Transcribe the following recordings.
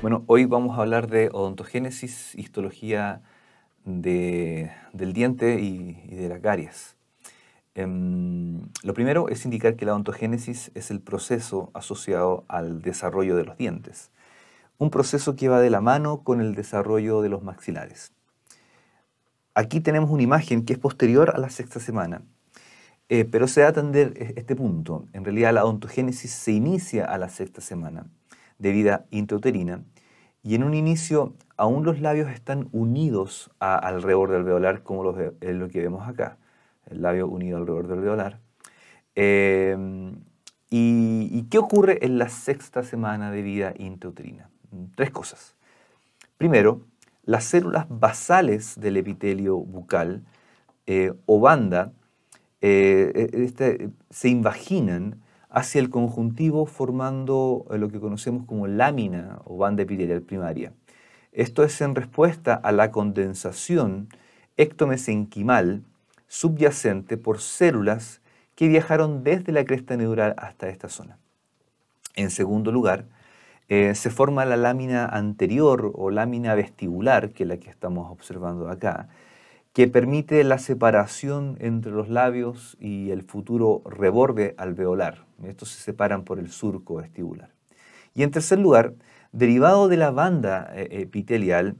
Bueno, hoy vamos a hablar de odontogénesis, histología del diente y de las caries. Lo primero es indicar que la odontogénesis es el proceso asociado al desarrollo de los dientes, un proceso que va de la mano con el desarrollo de los maxilares. Aquí tenemos una imagen que es posterior a la sexta semana, pero se da a atender este punto. En realidad la odontogénesis se inicia a la sexta semana de vida intrauterina y en un inicio aún los labios están unidos al reborde alveolar como es lo que vemos acá, el labio unido al reborde alveolar. ¿Y qué ocurre en la sexta semana de vida intrauterina? Tres cosas. Primero, las células basales del epitelio bucal o banda se invaginan hacia el conjuntivo formando lo que conocemos como lámina o banda epitelial primaria. Esto es en respuesta a la condensación ectomesenquimal subyacente por células que viajaron desde la cresta neural hasta esta zona. En segundo lugar, se forma la lámina anterior o lámina vestibular, que es la que estamos observando acá, que permite la separación entre los labios y el futuro reborde alveolar. Estos se separan por el surco vestibular. Y en tercer lugar, derivado de la banda epitelial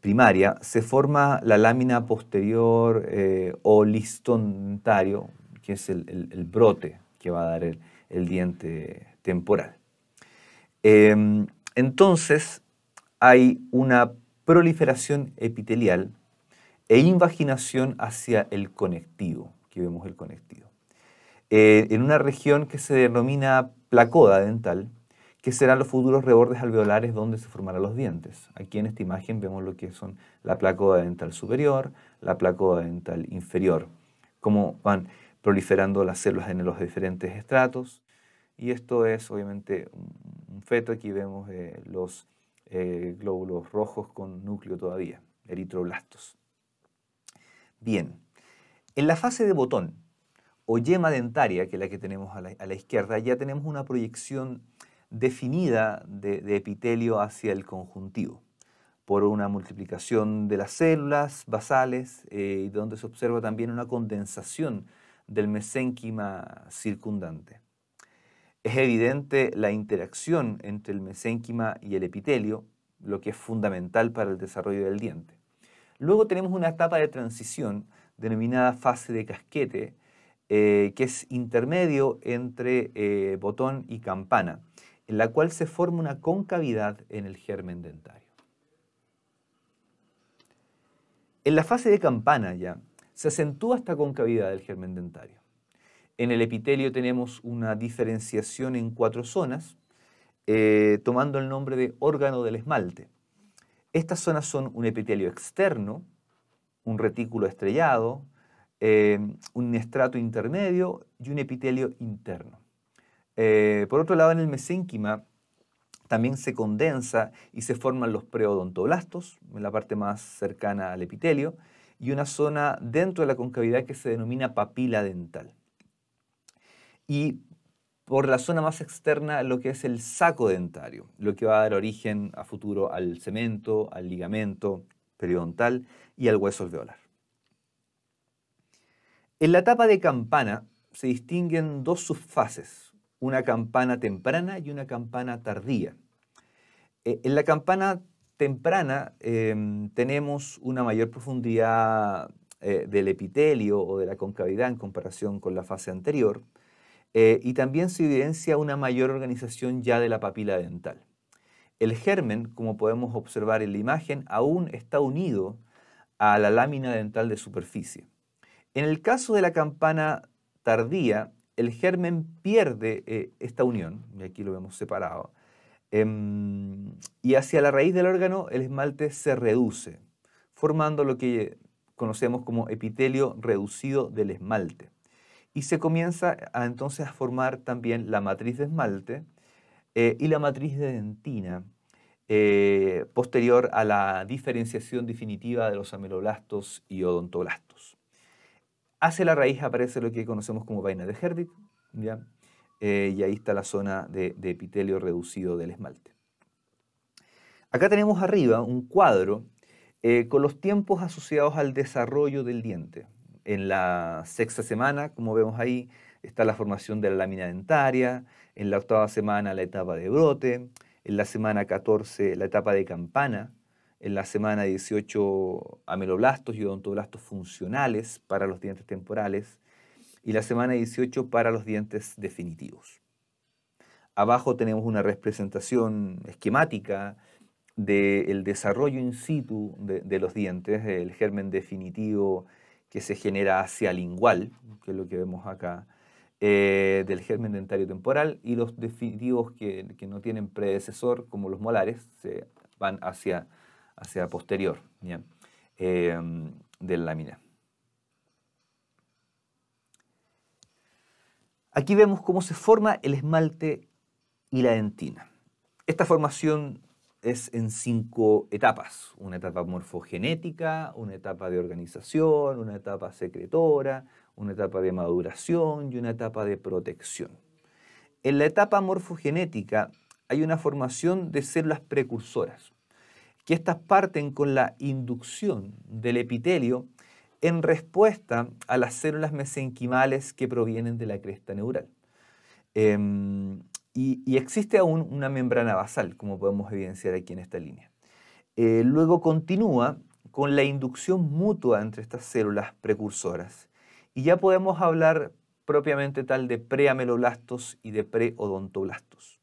primaria, se forma la lámina posterior o listón dentario, que es el brote que va a dar el diente temporal. Entonces, hay una proliferación epitelial e invaginación hacia el conectivo, que vemos el conectivo, en una región que se denomina placoda dental, que serán los futuros rebordes alveolares donde se formarán los dientes. Aquí en esta imagen vemos lo que son la placoda dental superior, la placoda dental inferior, cómo van proliferando las células en los diferentes estratos. Y esto es obviamente un feto. Aquí vemos los glóbulos rojos con núcleo todavía, eritroblastos. Bien, en la fase de botón o yema dentaria, que es la que tenemos a la izquierda, ya tenemos una proyección definida de epitelio hacia el conjuntivo por una multiplicación de las células basales, donde se observa también una condensación del mesénquima circundante. Es evidente la interacción entre el mesénquima y el epitelio, lo que es fundamental para el desarrollo del diente. Luego tenemos una etapa de transición denominada fase de casquete, que es intermedio entre botón y campana, en la cual se forma una concavidad en el germen dentario. En la fase de campana ya se acentúa esta concavidad del germen dentario. En el epitelio tenemos una diferenciación en 4 zonas, tomando el nombre de órgano del esmalte. Estas zonas son un epitelio externo, un retículo estrellado, un estrato intermedio y un epitelio interno. Por otro lado, en el mesénquima también se condensa y se forman los preodontoblastos, en la parte más cercana al epitelio, y una zona dentro de la concavidad que se denomina papila dental. Y por la zona más externa lo que es el saco dentario, lo que va a dar origen a futuro al cemento, al ligamento periodontal y al hueso alveolar. En la etapa de campana se distinguen dos subfases, una campana temprana y una campana tardía. En la campana temprana tenemos una mayor profundidad del epitelio o de la concavidad en comparación con la fase anterior, y también se evidencia una mayor organización ya de la papila dental. El germen, como podemos observar en la imagen, aún está unido a la lámina dental de superficie. En el caso de la campana tardía, el germen pierde esta unión, y aquí lo vemos separado, y hacia la raíz del órgano el esmalte se reduce, formando lo que conocemos como epitelio reducido del esmalte. Y se comienza entonces a formar también la matriz de esmalte y la matriz de dentina, posterior a la diferenciación definitiva de los ameloblastos y odontoblastos. Hacia la raíz aparece lo que conocemos como vaina de Herdig, ¿ya? Y ahí está la zona de epitelio reducido del esmalte. Acá tenemos arriba un cuadro con los tiempos asociados al desarrollo del diente. En la sexta semana, como vemos ahí, está la formación de la lámina dentaria, en la octava semana la etapa de brote, en la semana 14 la etapa de campana, en la semana 18 ameloblastos y odontoblastos funcionales para los dientes temporales y la semana 18 para los dientes definitivos. Abajo tenemos una representación esquemática del desarrollo in situ de los dientes, el germen definitivo que se genera hacia lingual, que es lo que vemos acá, del germen dentario temporal, y los definitivos que no tienen predecesor, como los molares, se van hacia posterior, ¿ya? De la lámina. Aquí vemos cómo se forma el esmalte y la dentina. Esta formación es en 5 etapas: una etapa morfogenética, una etapa de organización, una etapa secretora, una etapa de maduración y una etapa de protección. En la etapa morfogenética hay una formación de células precursoras, que estas parten con la inducción del epitelio en respuesta a las células mesenquimales que provienen de la cresta neural. Y existe aún una membrana basal, como podemos evidenciar aquí en esta línea. Luego continúa con la inducción mutua entre estas células precursoras y ya podemos hablar propiamente tal de preameloblastos y de preodontoblastos.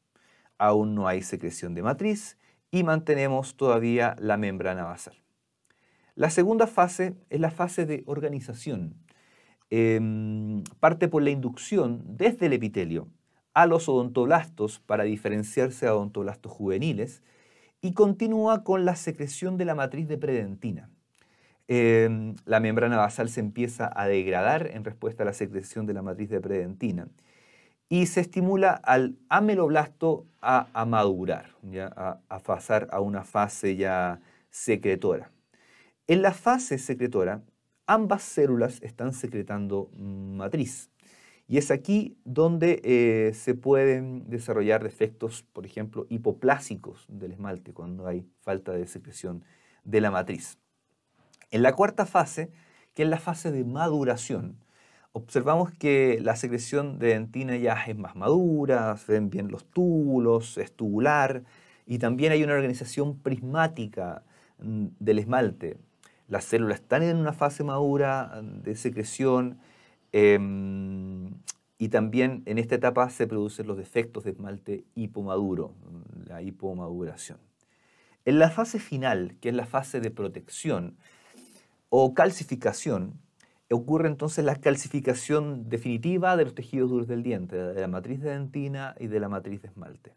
Aún no hay secreción de matriz y mantenemos todavía la membrana basal. La segunda fase es la fase de organización. Parte por la inducción desde el epitelio a los odontoblastos para diferenciarse a odontoblastos juveniles y continúa con la secreción de la matriz de predentina. La membrana basal se empieza a degradar en respuesta a la secreción de la matriz de predentina y se estimula al ameloblasto a madurar, ¿ya? A pasar a una fase ya secretora. En la fase secretora, ambas células están secretando matriz. Y es aquí donde se pueden desarrollar defectos, por ejemplo, hipoplásicos del esmalte, cuando hay falta de secreción de la matriz. En la cuarta fase, que es la fase de maduración, observamos que la secreción de dentina ya es más madura, se ven bien los túbulos, es tubular, y también hay una organización prismática del esmalte. Las células están en una fase madura de secreción, y también en esta etapa se producen los defectos de esmalte hipomaduro, la hipomaduración. En la fase final, que es la fase de protección o calcificación, ocurre entonces la calcificación definitiva de los tejidos duros del diente, de la matriz de dentina y de la matriz de esmalte.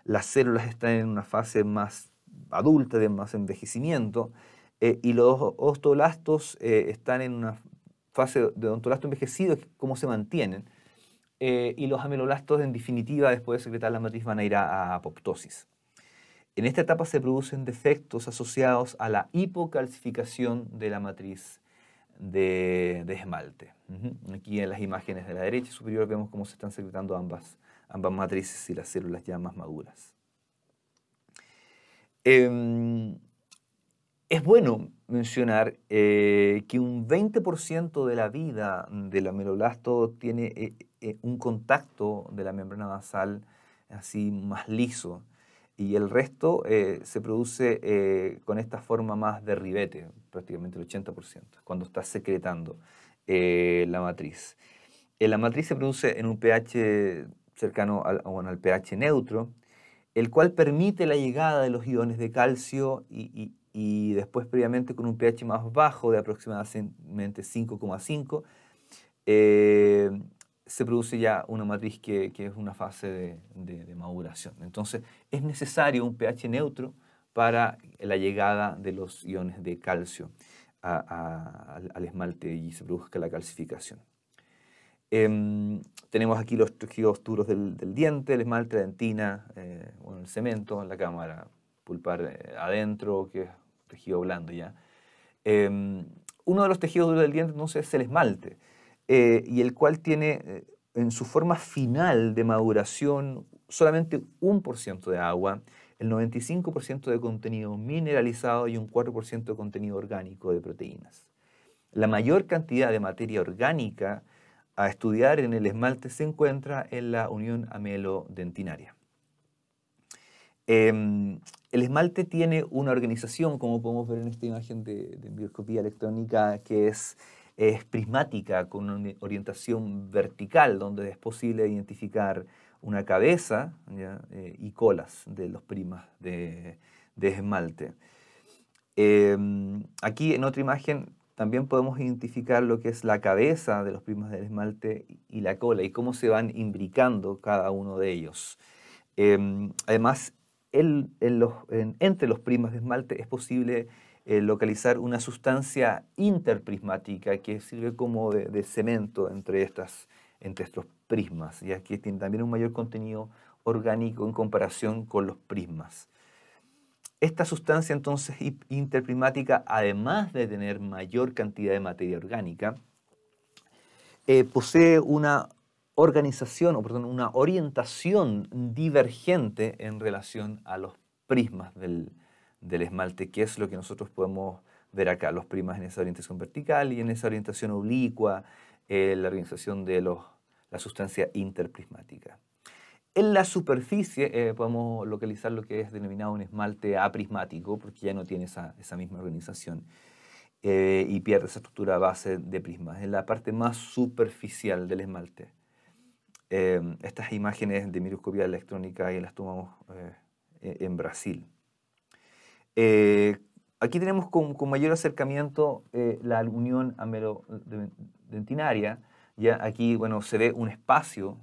Las células están en una fase más adulta, de más envejecimiento, y los osteoblastos están en una fase de odontoblasto envejecido, cómo se mantienen, y los ameloblastos en definitiva después de secretar la matriz van a ir a apoptosis. En esta etapa se producen defectos asociados a la hipocalcificación de la matriz de esmalte. Aquí en las imágenes de la derecha superior vemos cómo se están secretando ambas matrices y las células ya más maduras. Es bueno mencionar que un 20% de la vida del ameloblasto tiene un contacto de la membrana basal así más liso, y el resto se produce con esta forma más de ribete, prácticamente el 80%, cuando está secretando la matriz. La matriz se produce en un pH cercano al pH neutro, el cual permite la llegada de los iones de calcio y después previamente con un pH más bajo de aproximadamente 5,5 se produce ya una matriz que es una fase de maduración. Entonces es necesario un pH neutro para la llegada de los iones de calcio al esmalte y se produzca la calcificación. Tenemos aquí los tejidos duros del diente, el esmalte, la dentina, el cemento, la cámara pulpar adentro, que es tejido blando ya. Uno de los tejidos duros del diente entonces es el esmalte, y el cual tiene en su forma final de maduración solamente 1% de agua, el 95% de contenido mineralizado y un 4% de contenido orgánico de proteínas. La mayor cantidad de materia orgánica a estudiar en el esmalte se encuentra en la unión amelo-dentinaria. El esmalte tiene una organización, como podemos ver en esta imagen de microscopía electrónica, que es prismática, con una orientación vertical, donde es posible identificar una cabeza, ¿ya? Y colas de los primas de esmalte. Aquí en otra imagen también podemos identificar lo que es la cabeza de los primas del esmalte y la cola, y cómo se van imbricando cada uno de ellos. Además, entre los primas de esmalte es posible localizar una sustancia interprismática que sirve como de cemento entre estos prismas, ya que tiene también un mayor contenido orgánico en comparación con los prismas. Esta sustancia entonces interprismática, además de tener mayor cantidad de materia orgánica, posee una organización, o perdón, una orientación divergente en relación a los prismas del esmalte, que es lo que nosotros podemos ver acá, los prismas en esa orientación vertical y en esa orientación oblicua, la organización de la sustancia interprismática. En la superficie podemos localizar lo que es denominado un esmalte aprismático, porque ya no tiene esa misma organización. Y pierde esa estructura base de prismas. Es la parte más superficial del esmalte. Estas imágenes de microscopía electrónica las tomamos en Brasil. Aquí tenemos con mayor acercamiento la unión amelo-dentinaria. Ya aquí, bueno, se ve un espacio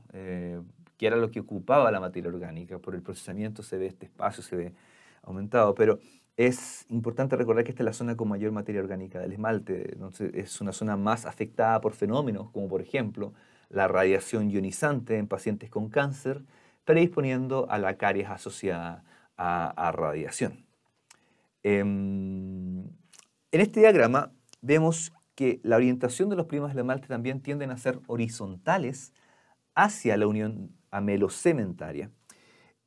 que era lo que ocupaba la materia orgánica. Por el procesamiento se ve este espacio, se ve aumentado, pero es importante recordar que esta es la zona con mayor materia orgánica del esmalte. Entonces, es una zona más afectada por fenómenos como, por ejemplo, la radiación ionizante en pacientes con cáncer, predisponiendo a la caries asociada a radiación. En este diagrama vemos que la orientación de los primas del esmalte también tienden a ser horizontales hacia la unión amelocementaria.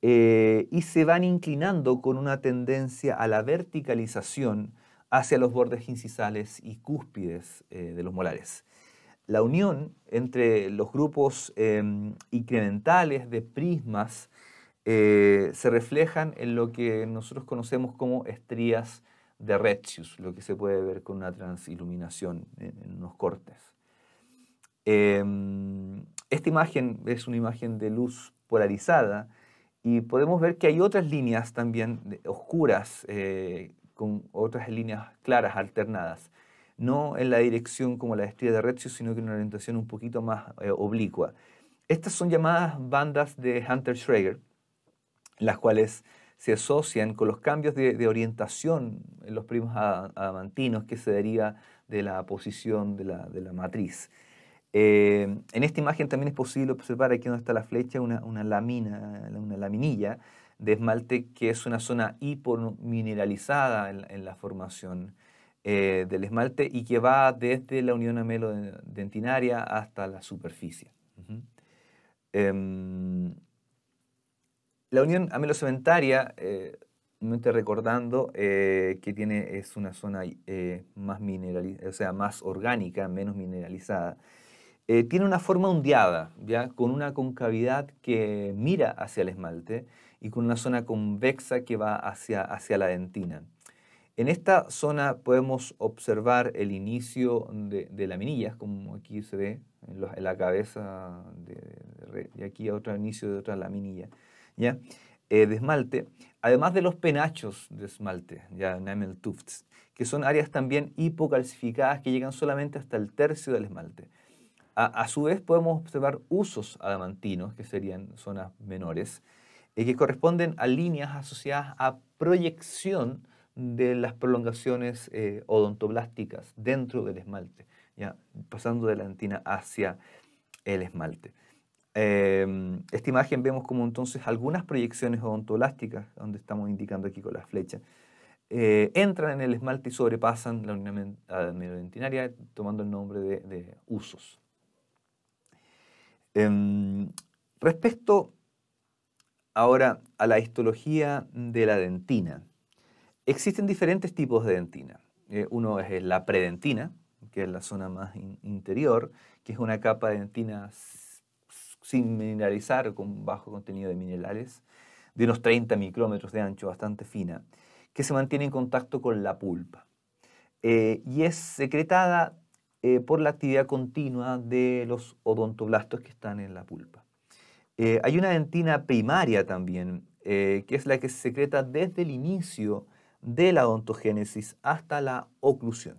Y se van inclinando con una tendencia a la verticalización hacia los bordes incisales y cúspides de los molares. La unión entre los grupos incrementales de prismas se reflejan en lo que nosotros conocemos como estrías de Retzius, lo que se puede ver con una transiluminación en unos cortes. Esta imagen es una imagen de luz polarizada, y podemos ver que hay otras líneas también oscuras, con otras líneas claras alternadas. No en la dirección como la estría de Retzius, sino que en una orientación un poquito más oblicua. Estas son llamadas bandas de Hunter-Schreger, las cuales se asocian con los cambios de orientación en los primos adamantinos que se deriva de la posición de la matriz. En esta imagen también es posible observar aquí donde está la flecha una laminilla de esmalte que es una zona hipomineralizada en la formación del esmalte y que va desde la unión amelo-dentinaria hasta la superficie. La unión amelocementaria, recordando que es una zona más orgánica, menos mineralizada. Tiene una forma ondeada, ¿ya? Con una concavidad que mira hacia el esmalte y con una zona convexa que va hacia la dentina. En esta zona podemos observar el inicio de laminillas, como aquí se ve en la cabeza, y aquí otro inicio de otra laminilla, ¿ya? De esmalte, además de los penachos de esmalte, ya enamel tufts, que son áreas también hipocalcificadas que llegan solamente hasta el tercio del esmalte. A su vez podemos observar usos adamantinos, que serían zonas menores, que corresponden a líneas asociadas a proyección de las prolongaciones odontoblásticas dentro del esmalte, ¿ya? Pasando de la dentina hacia el esmalte. Esta imagen vemos como entonces algunas proyecciones odontoblásticas, donde estamos indicando aquí con la flecha, entran en el esmalte y sobrepasan la unión amelodentinaria, tomando el nombre de usos. Respecto ahora a la histología de la dentina. Existen diferentes tipos de dentina. Uno es la predentina, que es la zona más interior, que es una capa de dentina sin mineralizar, con bajo contenido de minerales, de unos 30 micrómetros de ancho, bastante fina, que se mantiene en contacto con la pulpa. Y es secretada por la actividad continua de los odontoblastos que están en la pulpa. Hay una dentina primaria también, que es la que se secreta desde el inicio de la odontogénesis hasta la oclusión.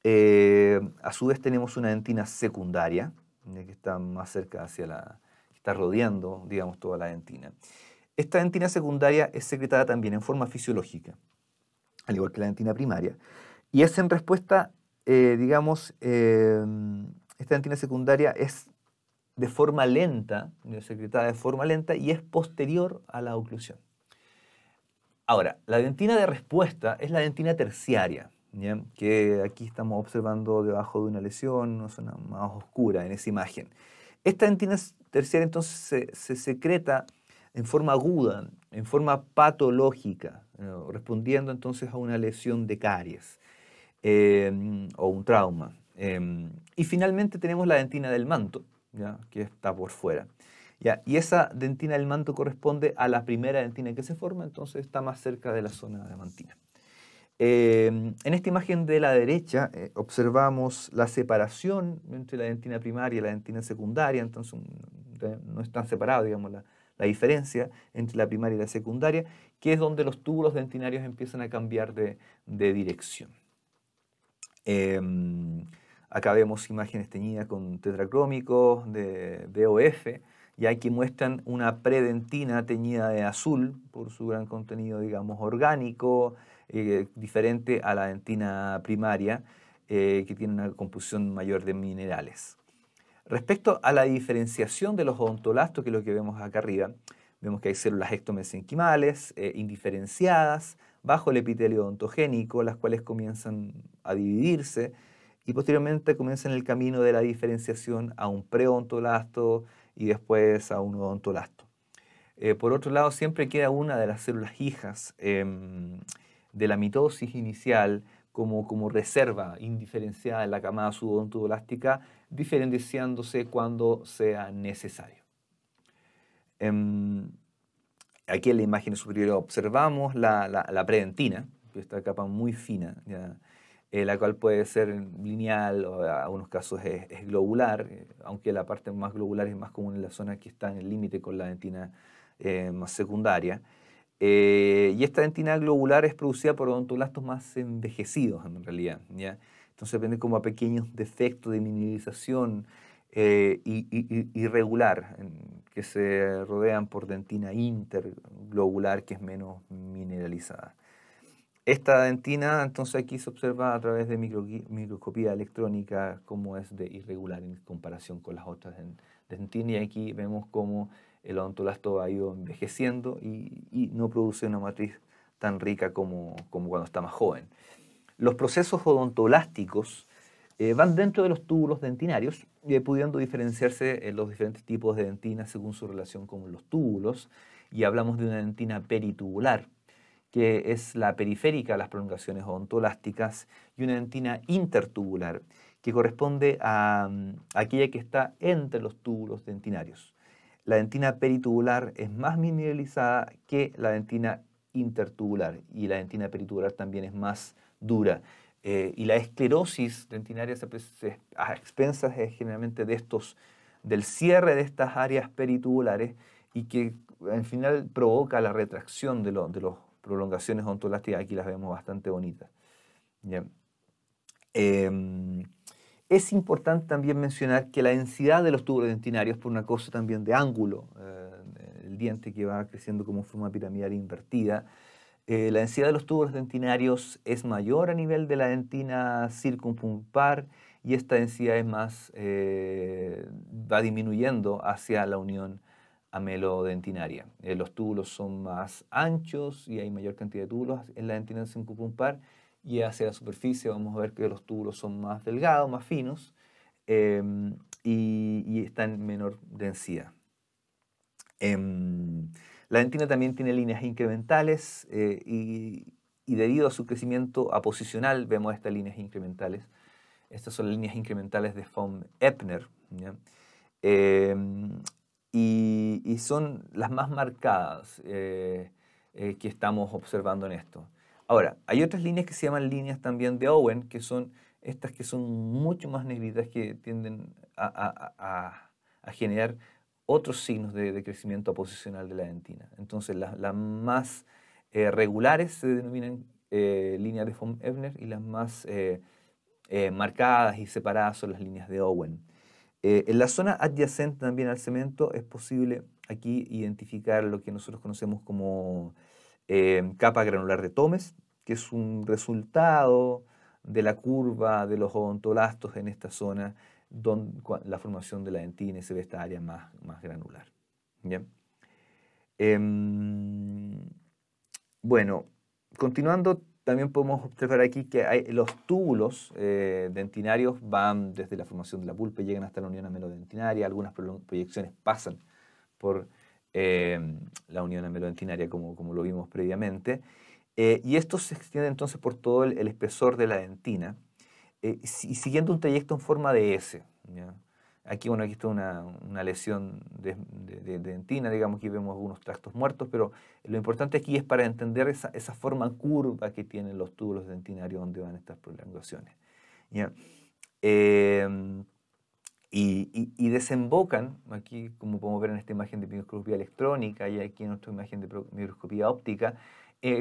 A su vez tenemos una dentina secundaria, que está más cerca que está rodeando, digamos, toda la dentina. Esta dentina secundaria es secretada también en forma fisiológica, al igual que la dentina primaria, y es en respuesta, digamos, esta dentina secundaria es de forma lenta, secretada de forma lenta, y es posterior a la oclusión. Ahora, la dentina de respuesta es la dentina terciaria, ¿ya? Que aquí estamos observando debajo de una lesión, una zona más oscura en esa imagen. Esta dentina terciaria entonces se secreta en forma aguda, en forma patológica, respondiendo entonces a una lesión de caries o un trauma. Y finalmente tenemos la dentina del manto, ¿ya? Que está por fuera. ¿Ya? Y esa dentina del manto corresponde a la primera dentina que se forma, entonces está más cerca de la zona diamantina. En esta imagen de la derecha observamos la separación entre la dentina primaria y la dentina secundaria, entonces no están separados, digamos, la diferencia entre la primaria y la secundaria, que es donde los túbulos dentinarios empiezan a cambiar de dirección. Acá vemos imágenes teñidas con tetracrómicos de DOF, y aquí muestran una predentina teñida de azul por su gran contenido, digamos, orgánico, diferente a la dentina primaria, que tiene una composición mayor de minerales. Respecto a la diferenciación de los odontoblastos, que es lo que vemos acá arriba, vemos que hay células ectomesenquimales indiferenciadas bajo el epitelio odontogénico, las cuales comienzan a dividirse y posteriormente comienzan el camino de la diferenciación a un preodontoblasto y después a un odontoblasto. Por otro lado, siempre queda una de las células hijas de la mitosis inicial como reserva indiferenciada en la camada subodontoblastica, diferenciándose cuando sea necesario. Aquí en la imagen superior observamos la predentina, esta capa muy fina, ¿ya? La cual puede ser lineal o en algunos casos es globular, aunque la parte más globular es más común en la zona que está en el límite con la dentina más secundaria. Y esta dentina globular es producida por odontoblastos más envejecidos en realidad, ¿ya? Entonces depende como a pequeños defectos de mineralización irregular que se rodean por dentina interglobular que es menos mineralizada. Esta dentina entonces aquí se observa a través de microscopía electrónica cómo es de irregular en comparación con las otras dentinas, y aquí vemos cómo el odontoblasto ha ido envejeciendo y no produce una matriz tan rica como cuando está más joven. Los procesos odontoblásticos van dentro de los túbulos dentinarios, pudiendo diferenciarse en los diferentes tipos de dentinas según su relación con los túbulos, y hablamos de una dentina peritubular, que es la periférica a las prolongaciones odontoblásticas, y una dentina intertubular, que corresponde a aquella que está entre los túbulos dentinarios. La dentina peritubular es más mineralizada que la dentina intertubular, y la dentina peritubular también es más dura. Y la esclerosis dentinaria a expensas es generalmente del cierre de estas áreas peritubulares, y que al final provoca la retracción de los prolongaciones odontolásticas. Aquí las vemos bastante bonitas. Bien. Es importante también mencionar que la densidad de los túbulos dentinarios, por una cosa también de ángulo, el diente que va creciendo como forma piramidal invertida, la densidad de los túbulos dentinarios es mayor a nivel de la dentina circunpulpar, y esta densidad es más, va disminuyendo hacia la unión amelodentinaria. Los túbulos son más anchos y hay mayor cantidad de túbulos en la dentina circunpulpar, y hacia la superficie vamos a ver que los túbulos son más delgados, más finos, y están en menor densidad. La dentina también tiene líneas incrementales y debido a su crecimiento aposicional vemos estas líneas incrementales. Estas son las líneas incrementales de von Ebner, ¿ya? Y son las más marcadas que estamos observando en esto. Ahora, hay otras líneas que se llaman líneas también de Owen, que son estas que son mucho más negritas, que tienden a generar otros signos de crecimiento aposicional de la dentina. Entonces, las más regulares se denominan líneas de von Ebner y las más marcadas y separadas son las líneas de Owen. En la zona adyacente también al cemento es posible aquí identificar lo que nosotros conocemos como capa granular de Thomes, que es un resultado de la curva de los odontoblastos en esta zona, donde la formación de la dentina, y se ve esta área más granular. ¿Bien? Bueno, continuando, también podemos observar aquí que los túbulos dentinarios van desde la formación de la pulpa y llegan hasta la unión amelodentinaria. Algunas proyecciones pasan por la unión amelodentinaria, como lo vimos previamente. Y esto se extiende entonces por todo el espesor de la dentina, y siguiendo un trayecto en forma de S, ¿ya? Aquí, bueno, aquí está una lesión de dentina, digamos, que vemos algunos tractos muertos, pero lo importante aquí es para entender esa forma curva que tienen los túbulos dentinarios donde van estas prolongaciones, ¿ya? Y desembocan, aquí como podemos ver en esta imagen de microscopía electrónica y aquí en nuestra imagen de microscopía óptica,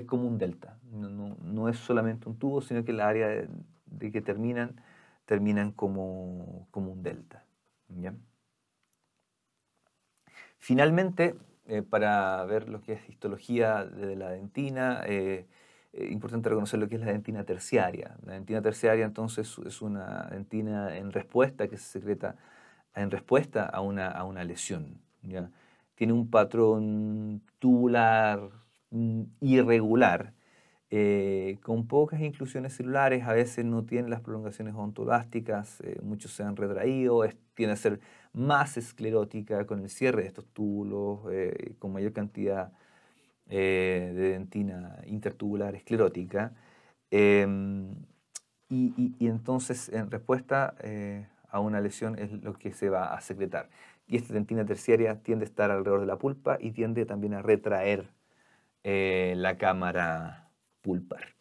como un delta. No es solamente un tubo, sino que la área de que terminan como un delta. ¿Ya? Finalmente, para ver lo que es histología de la dentina, importante reconocer lo que es la dentina terciaria. La dentina terciaria entonces es una dentina en respuesta que se secreta en respuesta a una lesión, ¿ya? Tiene un patrón tubular irregular, con pocas inclusiones celulares, a veces no tiene las prolongaciones odontolásticas, muchos se han retraído, tiende a ser más esclerótica con el cierre de estos túbulos, con mayor cantidad de dentina intertubular esclerótica. Y entonces, en respuesta a una lesión, es lo que se va a secretar. Y esta dentina terciaria tiende a estar alrededor de la pulpa y tiende también a retraer la cámara pulpar.